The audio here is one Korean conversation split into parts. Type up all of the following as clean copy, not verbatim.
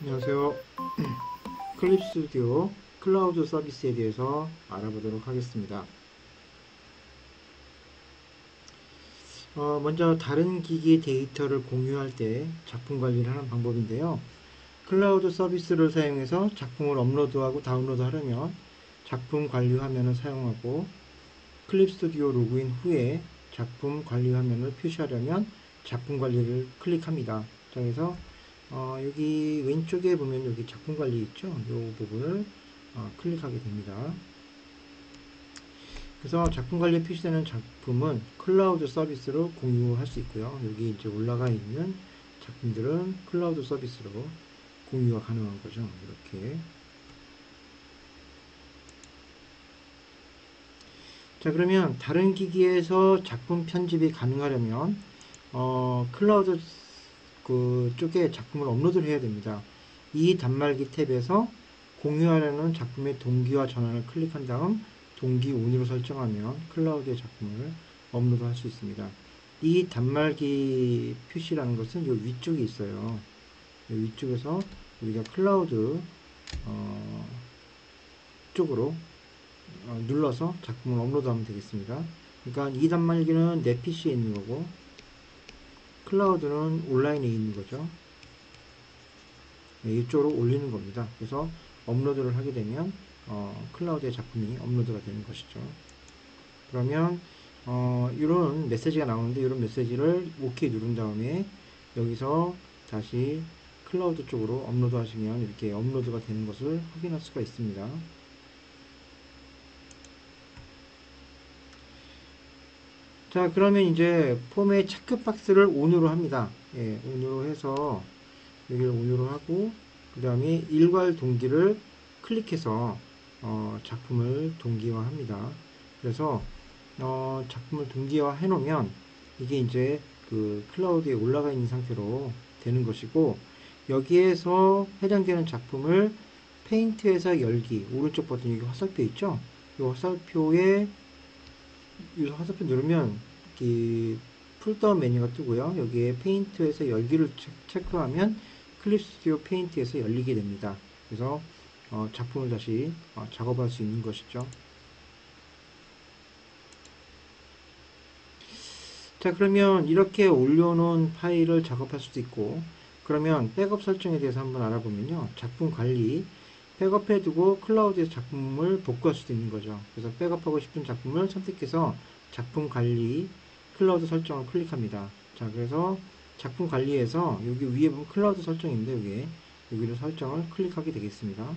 안녕하세요. 클립 스튜디오 클라우드 서비스에 대해서 알아보도록 하겠습니다. 먼저 다른 기기 데이터를 공유할 때 작품 관리를 하는 방법인데요. 클라우드 서비스를 사용해서 작품을 업로드하고 다운로드 하려면 작품 관리 화면을 사용하고, 클립 스튜디오 로그인 후에 작품 관리 화면을 표시하려면 작품 관리를 클릭합니다. 자, 그래서 여기 왼쪽에 보면 여기 작품 관리 있죠? 이 부분을 클릭하게 됩니다. 그래서 작품 관리에 표시되는 작품은 클라우드 서비스로 공유할 수 있고요. 여기 이제 올라가 있는 작품들은 클라우드 서비스로 공유가 가능한 거죠. 이렇게. 자, 그러면 다른 기기에서 작품 편집이 가능하려면 클라우드 쪽에 작품을 업로드를 해야 됩니다. 이 단말기 탭에서 공유하려는 작품의 동기화 전환을 클릭한 다음 동기 온으로 설정하면 클라우드의 작품을 업로드 할 수 있습니다. 이 단말기 표시라는 것은 이 위쪽에 있어요. 이 위쪽에서 우리가 클라우드 쪽으로 눌러서 작품을 업로드하면 되겠습니다. 그러니까 이 단말기는 내 PC에 있는 거고, 클라우드는 온라인에 있는 거죠. 이쪽으로 올리는 겁니다. 그래서 업로드를 하게 되면 클라우드의 작품이 업로드가 되는 것이죠. 그러면 이런 메시지가 나오는데, 이런 메시지를 OK 누른 다음에 여기서 다시 클라우드 쪽으로 업로드 하시면 이렇게 업로드가 되는 것을 확인할 수가 있습니다. 자, 그러면 이제 폼의 체크 박스를 ON으로 합니다. 예, ON으로 해서 여기를 ON으로 하고, 그 다음에 일괄 동기를 클릭해서 작품을 동기화합니다. 그래서 작품을 동기화 해놓으면 이게 이제 그 클라우드에 올라가 있는 상태로 되는 것이고, 여기에서 해당되는 작품을 페인트에서 열기, 오른쪽 버튼, 여기 화살표 있죠? 이 화살표에 이 화살표 누르면 이 풀다운 메뉴가 뜨고요. 여기에 페인트에서 열기를 체크하면 클립 스튜디오 페인트에서 열리게 됩니다. 그래서 작품을 다시 작업할 수 있는 것이죠. 자, 그러면 이렇게 올려놓은 파일을 작업할 수도 있고, 그러면 백업 설정에 대해서 한번 알아보면요. 작품 관리, 백업해두고 클라우드에서 작품을 복구할 수도 있는 거죠. 그래서 백업하고 싶은 작품을 선택해서 작품 관리, 클라우드 설정을 클릭합니다. 자, 그래서 작품 관리에서 여기 위에 보면 클라우드 설정인데, 여기를 설정을 클릭하게 되겠습니다.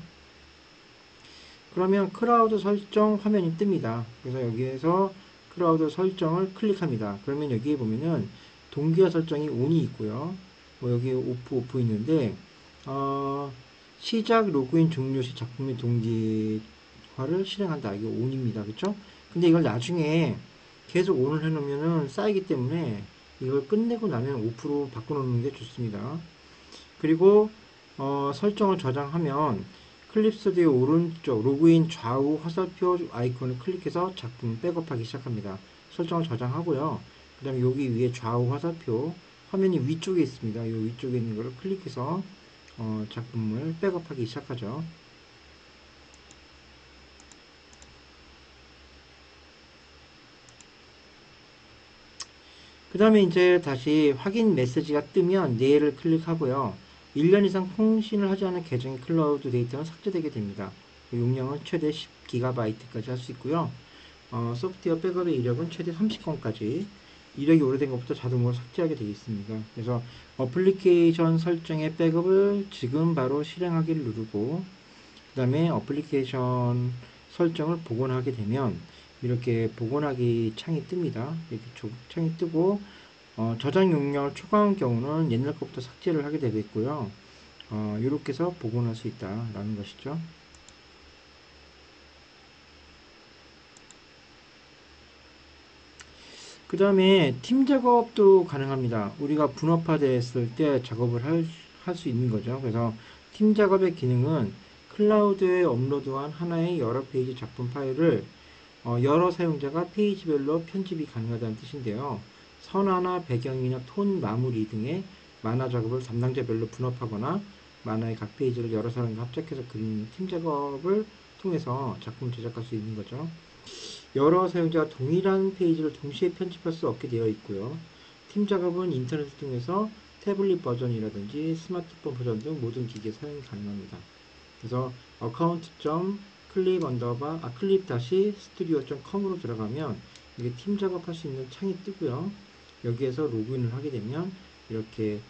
그러면 클라우드 설정 화면이 뜹니다. 그래서 여기에서 클라우드 설정을 클릭합니다. 그러면 여기에 보면은 동기화 설정이 ON이 있고요. 뭐 여기 오프 있는데, 시작 로그인 종료 시 작품의 동기화를 실행한다. 이게 ON입니다. 그쵸? 근데 이걸 나중에 계속 ON을 해놓으면은 쌓이기 때문에 이걸 끝내고 나면 오프로 바꿔놓는 게 좋습니다. 그리고 설정을 저장하면 클립 스튜디오 오른쪽 로그인 좌우 화살표 아이콘을 클릭해서 작품 백업하기 시작합니다. 설정을 저장하고요. 그 다음에 여기 위에 좌우 화살표 화면이 위쪽에 있습니다. 이 위쪽에 있는 것을 클릭해서 작품을 백업하기 시작하죠. 그 다음에 이제 다시 확인 메시지가 뜨면 네를 클릭하고요. 1년 이상 통신을 하지 않은 계정의 클라우드 데이터는 삭제되게 됩니다. 용량은 최대 10GB까지 할 수 있고요. 소프트웨어 백업의 이력은 최대 30건까지, 이력이 오래된 것부터 자동으로 삭제하게 되어 있습니다. 그래서 어플리케이션 설정의 백업을 지금 바로 실행하기를 누르고, 그 다음에 어플리케이션 설정을 복원하게 되면 이렇게 복원하기 창이 뜹니다. 이렇게 창이 뜨고, 저장 용량을 초과한 경우는 옛날 것부터 삭제를 하게 되겠고요. 이렇게 해서 복원할 수 있다라는 것이죠. 그 다음에 팀 작업도 가능합니다. 우리가 분업화됐을 때 작업을 할 수 있는 거죠. 그래서 팀 작업의 기능은 클라우드에 업로드한 하나의 여러 페이지 작품 파일을 여러 사용자가 페이지별로 편집이 가능하다는 뜻인데요. 선화나 배경이나 톤 마무리 등의 만화 작업을 담당자별로 분업하거나 만화의 각 페이지를 여러 사람과 합작해서 그리는 팀 작업을 통해서 작품을 제작할 수 있는 거죠. 여러 사용자가 동일한 페이지를 동시에 편집할 수 없게 되어 있고요. 팀 작업은 인터넷을 통해서 태블릿 버전이라든지 스마트폰 버전 등 모든 기기에 사용이 가능합니다. 그래서 클립-studio.com으로 들어가면 이게 팀 작업할 수 있는 창이 뜨고요. 여기에서 로그인을 하게 되면 이렇게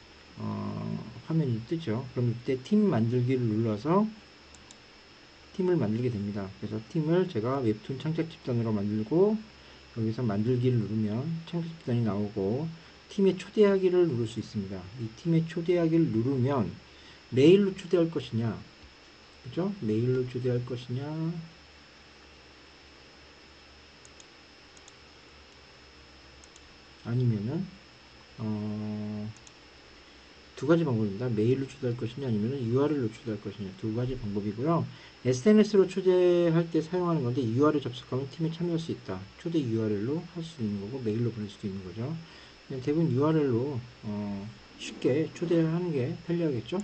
화면이 뜨죠. 그럼 이때 팀 만들기를 눌러서 팀을 만들게 됩니다. 그래서 팀을 제가 웹툰 창작 집단으로 만들고 여기서 만들기를 누르면 창작 집단이 나오고 팀에 초대하기를 누를 수 있습니다. 이 팀에 초대하기를 누르면 메일로 초대할 것이냐, 그죠? 메일로 초대할 것이냐, 아니면은 두 가지 방법입니다. 메일로 초대할 것이냐 아니면 URL로 초대할 것이냐, 두 가지 방법이고요. SNS로 초대할 때 사용하는 건데 URL 접속하면 팀에 참여할 수 있다. 초대 URL로 할 수 있는 거고 메일로 보낼 수도 있는 거죠. 대부분 URL로 쉽게 초대하는 게 편리하겠죠.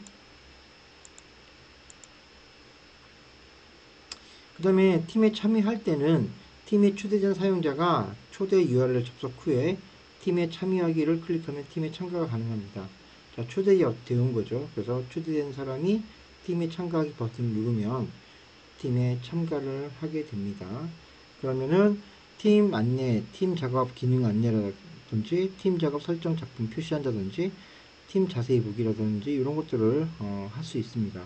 그 다음에 팀에 참여할 때는 팀에 초대된 사용자가 초대 URL 접속 후에 팀에 참여하기를 클릭하면 팀에 참가가 가능합니다. 자, 초대되온 거죠. 그래서 초대된 사람이 팀에 참가하기 버튼을 누르면 팀에 참가를 하게 됩니다. 그러면은 팀 안내, 팀 작업 기능 안내라든지 팀 작업 설정 작품 표시한다든지 팀 자세히 보기라든지 이런 것들을 할 수 있습니다.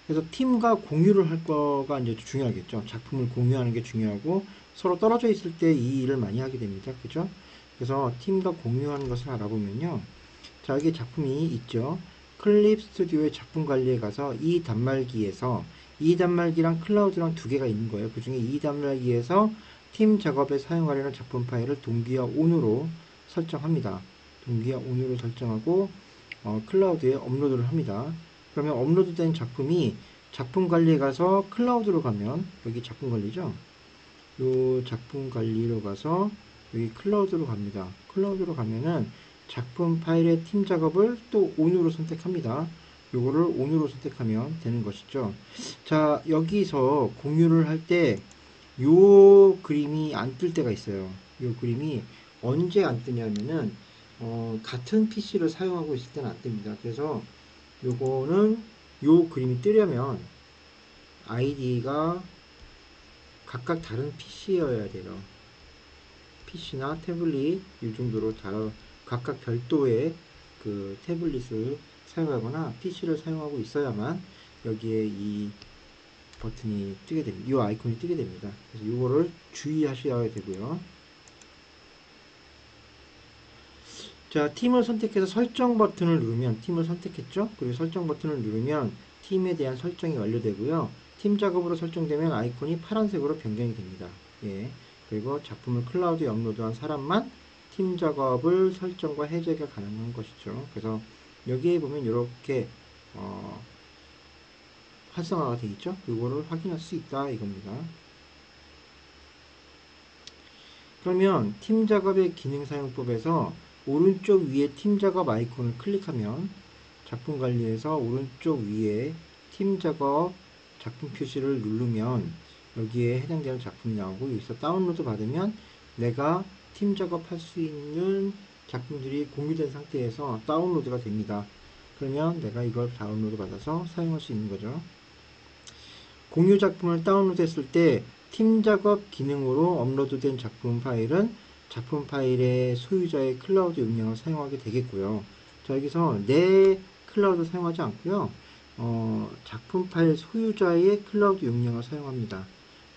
그래서 팀과 공유를 할 거가 이제 중요하겠죠. 작품을 공유하는 게 중요하고 서로 떨어져 있을 때 이 일을 많이 하게 됩니다. 그죠? 그래서 팀과 공유하는 것을 알아보면요. 자, 여기 작품이 있죠. 클립 스튜디오의 작품 관리에 가서 이 단말기에서 이 단말기랑 클라우드랑 두 개가 있는 거예요. 그 중에 이 단말기에서 팀 작업에 사용하려는 작품 파일을 동기화 온으로 설정합니다. 동기화 온으로 설정하고 클라우드에 업로드를 합니다. 그러면 업로드된 작품이 작품 관리에 가서 클라우드로 가면 여기 작품 관리죠. 요 작품 관리로 가서 여기 클라우드로 갑니다. 클라우드로 가면은 작품 파일의 팀 작업을 또 온으로 선택합니다. 요거를 온으로 선택하면 되는 것이죠. 자, 여기서 공유를 할 때 요 그림이 안 뜰 때가 있어요. 요 그림이 언제 안 뜨냐면은 같은 PC를 사용하고 있을 때는 안 뜹니다. 그래서 요거는 요 그림이 뜨려면 아이디가 각각 다른 PC여야 돼요. PC나 태블릿 이 정도로 각각 별도의 그 태블릿을 사용하거나 PC를 사용하고 있어야만 여기에 이 버튼이 뜨게 됩니다. 이 아이콘이 뜨게 됩니다. 그래서 이거를 주의하셔야 되고요. 자, 팀을 선택해서 설정 버튼을 누르면 팀을 선택했죠? 그리고 설정 버튼을 누르면 팀에 대한 설정이 완료되고요. 팀 작업으로 설정되면 아이콘이 파란색으로 변경이 됩니다. 예. 그리고 작품을 클라우드에 업로드한 사람만 팀 작업을 설정과 해제가 가능한 것이죠. 그래서 여기에 보면 이렇게 활성화가 되어 있죠. 이거를 확인할 수 있다 이겁니다. 그러면 팀 작업의 기능 사용법에서 오른쪽 위에 팀 작업 아이콘을 클릭하면 작품 관리에서 오른쪽 위에 팀 작업 작품 표시를 누르면 여기에 해당되는 작품이 나오고 여기서 다운로드 받으면 내가 팀 작업할 수 있는 작품들이 공유된 상태에서 다운로드가 됩니다. 그러면 내가 이걸 다운로드 받아서 사용할 수 있는 거죠. 공유 작품을 다운로드 했을 때 팀 작업 기능으로 업로드된 작품 파일은 작품 파일의 소유자의 클라우드 용량을 사용하게 되겠고요. 자, 여기서 내 클라우드 사용하지 않고요. 작품 파일 소유자의 클라우드 용량을 사용합니다.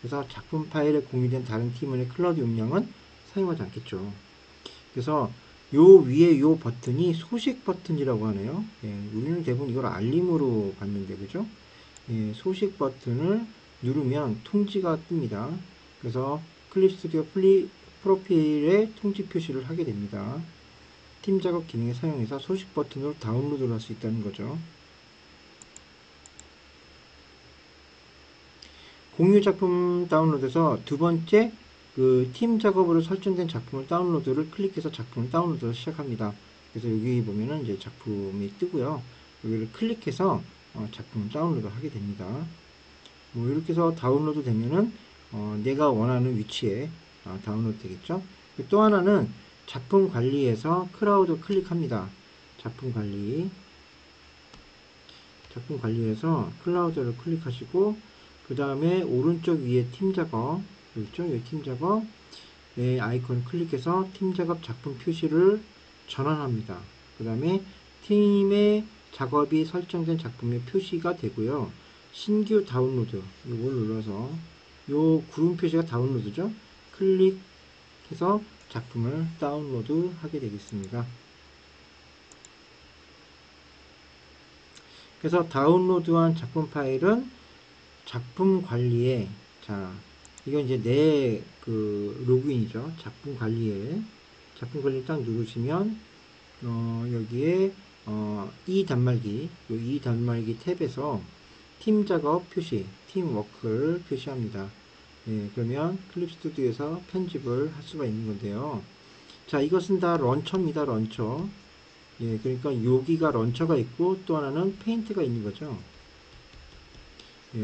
그래서 작품 파일에 공유된 다른 팀원의 클라우드 용량은 사용하지 않겠죠. 그래서 요 위에 요 버튼이 소식 버튼이라고 하네요. 예, 우리는 대부분 이걸 알림으로 받는데, 그죠? 예, 소식 버튼을 누르면 통지가 뜹니다. 그래서 클립 스튜디오 프로필에 통지 표시를 하게 됩니다. 팀 작업 기능을 사용해서 소식 버튼으로 다운로드를 할 수 있다는 거죠. 공유 작품 다운로드에서 두 번째 그 팀 작업으로 설정된 작품을 다운로드를 클릭해서 작품을 다운로드를 시작합니다. 그래서 여기 보면은 이제 작품이 뜨고요. 여기를 클릭해서 작품을 다운로드 하게 됩니다. 뭐 이렇게 해서 다운로드 되면은 내가 원하는 위치에 다운로드 되겠죠. 또 하나는 작품 관리에서 클라우드 클릭합니다. 작품 관리에서 클라우드를 클릭하시고 그 다음에 오른쪽 위에 팀 작업 있죠? 이 팀 작업 아이콘 클릭해서 팀 작업 작품 표시를 전환합니다. 그 다음에 팀의 작업이 설정된 작품의 표시가 되고요. 신규 다운로드 이걸 눌러서 요 구름 표시가 다운로드죠. 클릭해서 작품을 다운로드 하게 되겠습니다. 그래서 다운로드한 작품 파일은 작품 관리에 이건 이제 내 로그인이죠. 작품 관리에 작품 관리 딱 누르시면 여기에 이 단말기 탭에서 팀 작업 표시 팀 워크를 표시합니다. 그러면 클립 스튜디오에서 편집을 할 수가 있는 건데요. 자, 이것은 다 런처입니다. 런처. 그러니까 여기가 런처가 있고 또 하나는 페인트가 있는 거죠.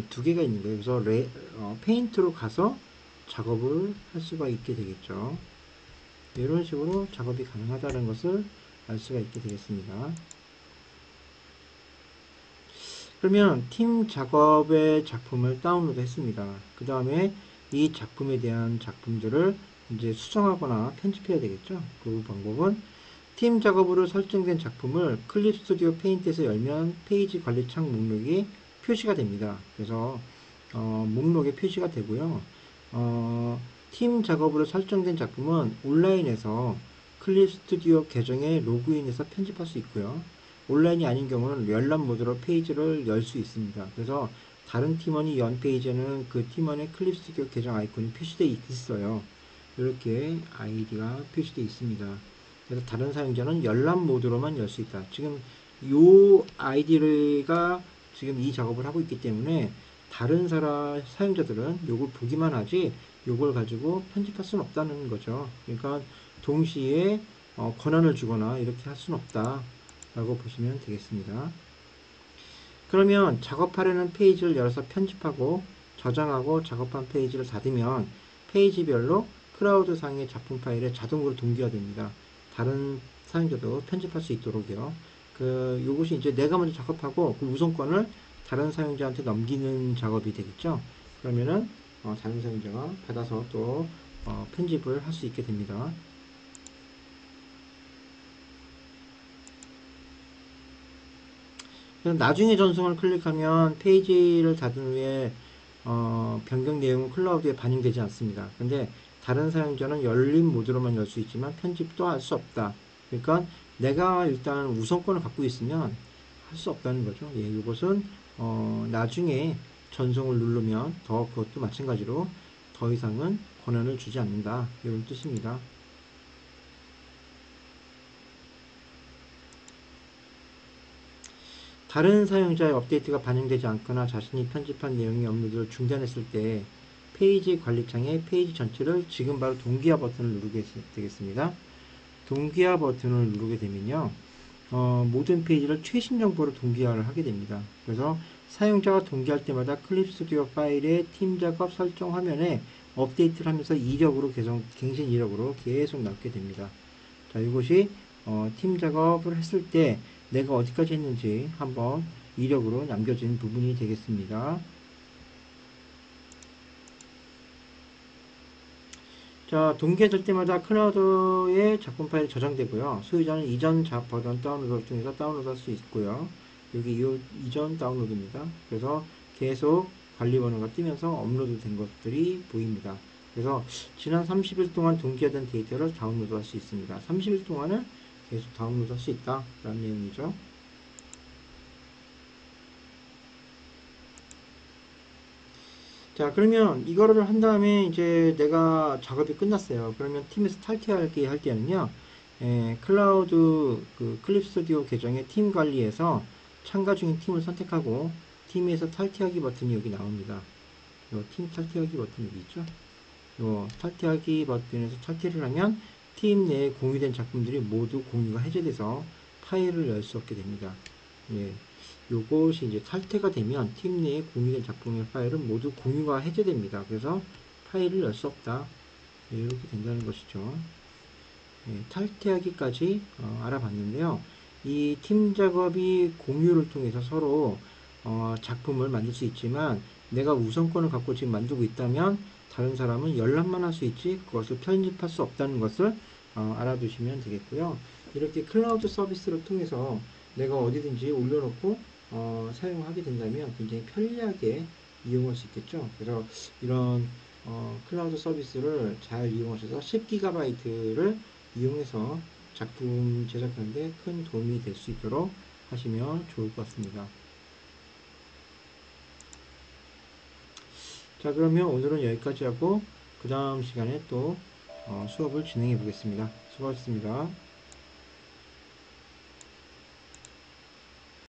두 개가 있는 거예요. 그래서 페인트로 가서 작업을 할 수가 있게 되겠죠. 이런 식으로 작업이 가능하다는 것을 알 수가 있게 되겠습니다. 그러면 팀 작업의 작품을 다운로드 했습니다. 그 다음에 이 작품에 대한 작품들을 이제 수정하거나 편집해야 되겠죠. 그 방법은 팀 작업으로 설정된 작품을 클립 스튜디오 페인트에서 열면 페이지 관리 창 목록이 표시가 됩니다. 그래서 목록에 표시가 되고요. 팀 작업으로 설정된 작품은 온라인에서 클립 스튜디오 계정에 로그인해서 편집할 수 있고요. 온라인이 아닌 경우는 열람 모드로 페이지를 열 수 있습니다. 그래서 다른 팀원이 연 페이지에는 그 팀원의 클립 스튜디오 계정 아이콘이 표시되어 있어요. 이렇게 아이디가 표시되어 있습니다. 그래서 다른 사용자는 열람 모드로만 열 수 있다. 지금 이 아이디가 지금 이 작업을 하고 있기 때문에 다른 사용자들은 이걸 보기만 하지 이걸 가지고 편집할 수는 없다는 거죠. 그러니까 동시에 권한을 주거나 이렇게 할 수는 없다 라고 보시면 되겠습니다. 그러면 작업하려는 페이지를 열어서 편집하고 저장하고 작업한 페이지를 닫으면 페이지별로 클라우드 상의 작품 파일에 자동으로 동기화됩니다. 다른 사용자도 편집할 수 있도록요. 요것이 이제 내가 먼저 작업하고 그 우선권을 다른 사용자한테 넘기는 작업이 되겠죠. 그러면은 다른 사용자가 받아서 또 편집을 할 수 있게 됩니다. 나중에 전송을 클릭하면 페이지를 닫은 후에 변경 내용은 클라우드에 반영되지 않습니다. 근데 다른 사용자는 열린 모드로만 열 수 있지만 편집도 할 수 없다. 그러니까 내가 일단 우선권을 갖고 있으면 할 수 없다는 거죠. 이것은 나중에 전송을 누르면 그것도 마찬가지로 더 이상은 권한을 주지 않는다. 이런 뜻입니다. 다른 사용자의 업데이트가 반영되지 않거나 자신이 편집한 내용이 업로드를 중단했을 때 페이지 관리창에 페이지 전체를 지금 바로 동기화 버튼을 누르게 되겠습니다. 동기화 버튼을 누르게 되면요. 모든 페이지를 최신 정보로 동기화를 하게 됩니다. 그래서 사용자가 동기할 때마다 클립 스튜디오 파일의 팀 작업 설정 화면에 업데이트를 하면서 갱신 이력으로 계속 남게 됩니다. 자, 이것이 팀 작업을 했을 때 내가 어디까지 했는지 한번 이력으로 남겨진 부분이 되겠습니다. 자, 동기화될 때마다 클라우드에 작품 파일이 저장되고요. 소유자는 이전 버전 다운로드 중에서 다운로드 할 수 있고요. 여기 이전 다운로드입니다. 그래서 계속 관리번호가 뜨면서 업로드 된 것들이 보입니다. 그래서 지난 30일 동안 동기화된 데이터를 다운로드 할 수 있습니다. 30일 동안은 계속 다운로드 할 수 있다 라는 내용이죠. 자, 그러면 이거를 한 다음에 이제 내가 작업이 끝났어요. 그러면 팀에서 탈퇴하기 할 때는요, 클라우드 클립 스튜디오 계정의 팀 관리에서 참가 중인 팀을 선택하고 팀에서 탈퇴하기 버튼이 여기 나옵니다. 요 팀 탈퇴하기 버튼 여기 있죠? 요 탈퇴하기 버튼에서 탈퇴를 하면 팀 내에 공유된 작품들이 모두 공유가 해제돼서 파일을 열 수 없게 됩니다. 예, 요것이 이제 탈퇴가 되면 팀 내에 공유된 작품의 파일은 모두 공유가 해제됩니다. 그래서 파일을 열 수 없다. 예, 이렇게 된다는 것이죠. 예, 탈퇴하기까지 알아봤는데요. 이 팀 작업이 공유를 통해서 서로 작품을 만들 수 있지만 내가 우선권을 갖고 지금 만들고 있다면 다른 사람은 열람만 할 수 있지 그것을 편집할 수 없다는 것을 알아두시면 되겠고요. 이렇게 클라우드 서비스를 통해서 내가 어디든지 올려놓고 사용하게 된다면 굉장히 편리하게 이용할 수 있겠죠. 그래서 이런 클라우드 서비스를 잘 이용하셔서 10GB를 이용해서 작품 제작하는데 큰 도움이 될 수 있도록 하시면 좋을 것 같습니다. 자, 그러면 오늘은 여기까지 하고 그 다음 시간에 또 수업을 진행해 보겠습니다. 수고하셨습니다.